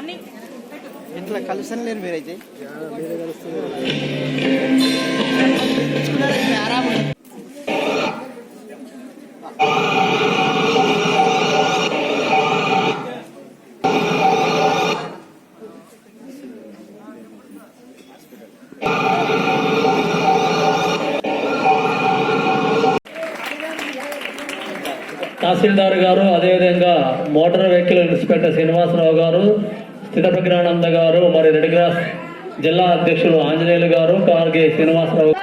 బన్నీ ఇట్లా కలుస్తాను లేరు మీరైతే తహసీల్దార్ గారు, అదేవిధంగా మోటార్ వెహికల్ ఇన్స్పెక్టర్ శ్రీనివాసరావు గారు, స్థిత ప్రజ్ఞానంద గారు, మరి రెడ్ క్రాస్ జిల్లా అధ్యక్షులు ఆంజనేయులు గారు, కార్గే శ్రీనివాసరావు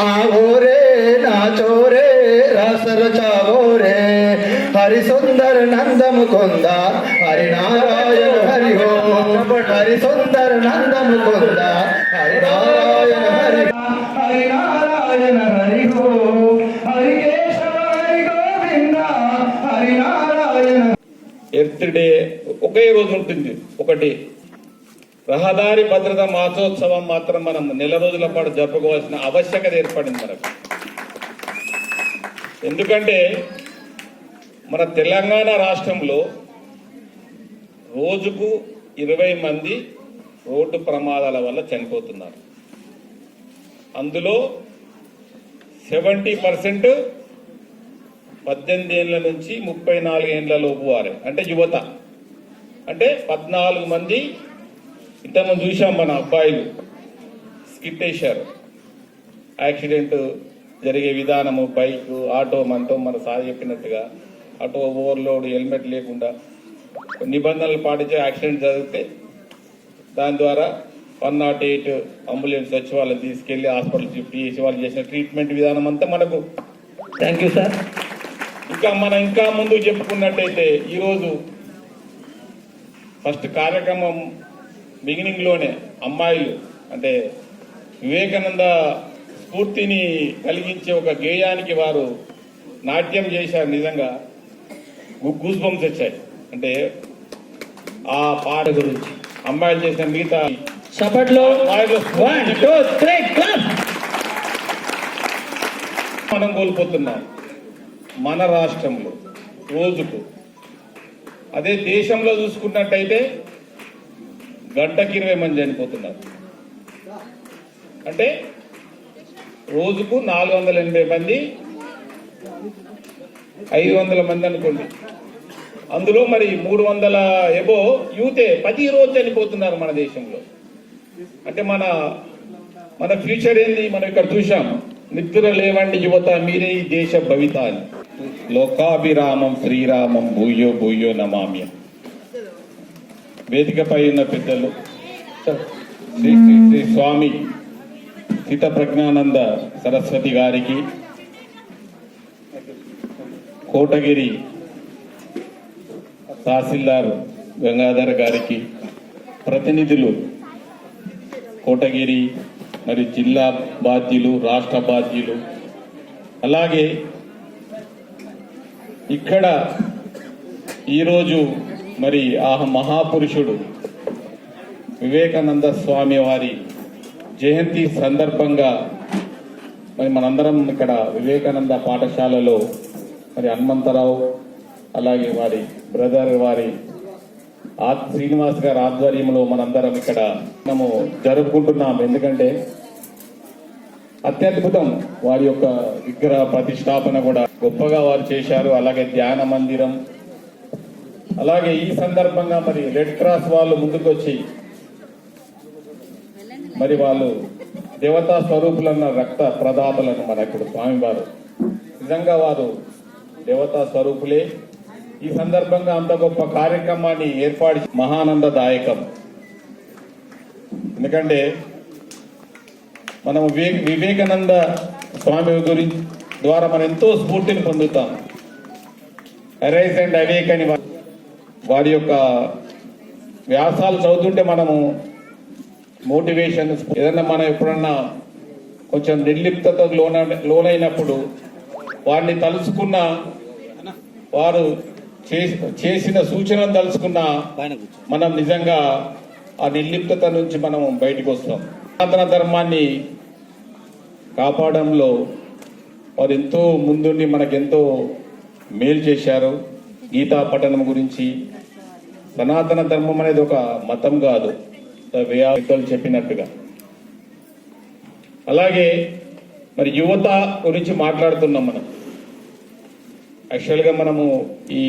आवोरे नाचोरे रसर चावोरे हरि सुंदर नंद मुकुंद हरि नारायण हरि ओम हरि सुंदर नंद मुकुंद हरि नारायण हरि नारायण हरि ओम हरि केशव हरि गोविंद हरि नारायण ఎర్త్ డే ఒకే రోజు ఉంటుంది. ఒకటి రహదారి భద్రత మాసోత్సవం మాత్రం మనం నెల రోజుల పాటు జరుపుకోవాల్సిన ఆవశ్యకత ఏర్పడింది మనకు. ఎందుకంటే మన తెలంగాణ రాష్ట్రంలో రోజుకు 20 మంది రోడ్డు ప్రమాదాల వల్ల చనిపోతున్నారు. అందులో 70% 18 ఏళ్ల నుంచి 34 ఏళ్ల లోపు వారే, అంటే యువత. అంటే 14 మంది ఇంతకుముందు చూసాం. మన అబ్బాయిలు స్కిట్ వేశారు. యాక్సిడెంట్ జరిగే విధానము, బైక్, ఆటో, మనతో మన సార్ చెప్పినట్టుగా ఆటో ఓవర్లోడ్, హెల్మెట్ లేకుండా నిబంధనలు పాటించే యాక్సిడెంట్ జరిగితే దాని ద్వారా 108 అంబులెన్స్ వచ్చి వాళ్ళని తీసుకెళ్లి హాస్పిటల్ షిఫ్ట్ చేసి వాళ్ళు చేసిన ట్రీట్మెంట్ విధానం అంతా మనకు. Thank you sir. ఇంకా ముందు చెప్పుకున్నట్టయితే ఈరోజు ఫస్ట్ కార్యక్రమం బిగినింగ్ లోనే అమ్మాయిలు అంటే వివేకానంద స్ఫూర్తిని కలిగించే ఒక గేయానికి వారు నాట్యం చేశారు. నిజంగా గూస్ బంప్స్ వచ్చాయి. అంటే ఆ పాట గురించి అమ్మాయిలు చేసిన మిగతా మనం కోల్పోతున్నాం మన రాష్ట్రంలో రోజుకు. అదే దేశంలో చూసుకున్నట్టయితే గంటకి 20 మంది చనిపోతున్నారు. అంటే రోజుకు 480 మంది, 500 మంది అనుకోండి. అందులో మరి 300 ఎబో యూతే ప్రతిరోజు చనిపోతున్నారు మన దేశంలో. అంటే మన ఫ్యూచర్ ఏంది? మనం ఇక్కడ చూసాం, నిద్ర లేవండి యువత మీరే ఈ దేశ భవిత అని. లోకాభిరామం శ్రీరామం భూయో భూయో నమామ్యం. వేదికపై ఉన్న పెద్దలు శ్రీ శ్రీ శ్రీ స్వామి స్థిత ప్రజ్ఞానంద సరస్వతి గారికి, కోటగిరి తహసీల్దార్ గంగాధర్ గారికి, ప్రతినిధులు కోటగిరి మరి జిల్లా బాధ్యులు, రాష్ట్ర బాధ్యులు, అలాగే ఇక్కడ ఈరోజు మరి ఆ మహాపురుషుడు వివేకానంద స్వామి వారి జయంతి సందర్భంగా మరి మనందరం ఇక్కడ వివేకానంద పాఠశాలలో మరి హనుమంతరావు, అలాగే వారి బ్రదర్ వారి శ్రీనివాస్ గారి ఆధ్వర్యంలో మనందరం ఇక్కడ మనము జరుపుకుంటున్నాం. ఎందుకంటే అత్యద్భుతం వారి యొక్క విగ్రహ ప్రతిష్టాపన కూడా గొప్పగా వారు చేశారు. అలాగే ధ్యాన మందిరం, అలాగే ఈ సందర్భంగా మరి రెడ్ క్రాస్ వాళ్ళు ముందుకొచ్చి మరి వాళ్ళు దేవతా స్వరూపులన్న రక్త ప్రదాతలను మన ఇప్పుడు స్వామివారు నిజంగా వారు దేవతా స్వరూపులే. ఈ సందర్భంగా అంత గొప్ప కార్యక్రమాన్ని ఏర్పాటు మహానందదాయకం. ఎందుకంటే మనం వివేకానంద స్వామి గురించి ద్వారా మనం ఎంతో స్ఫూర్తిని పొందుతాం. అరైజ్ అండ్ అవేక్ అని వారి యొక్క వ్యాసాలు చదువుతుంటే మనము మోటివేషన్, ఏదన్నా మనం ఎప్పుడన్నా కొంచెం నిర్లిప్తత లోనైనప్పుడు వారిని తలుచుకున్న, వారు చేసిన సూచనలు తలుచుకున్న మనం నిజంగా ఆ నిర్లిప్తత నుంచి మనం బయటకు వస్తాం. సనాతన ధర్మాన్ని కాపాడంలో వారు ఎంతో ముందుండి మనకెంతో మేలు చేశారు. గీతా పఠనం గురించి, సనాతన ధర్మం అనేది ఒక మతం కాదు, వ్యక్తులు చెప్పినట్టుగా. అలాగే మరి యువత గురించి మాట్లాడుతున్నాం మనం. యాక్చువల్గా మనము ఈ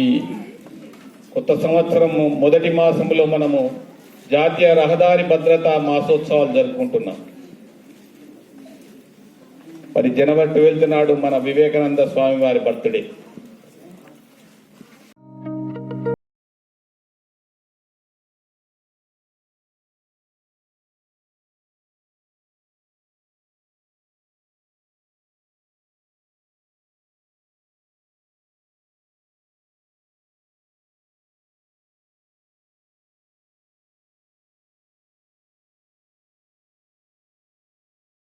కొత్త సంవత్సరం మొదటి మాసంలో మనము జాతీయ రహదారి భద్రతా మాసోత్సవాలు జరుపుకుంటున్నాం. మరి జనవరి 12 నాడు మన వివేకానంద స్వామి వారి బర్త్డే.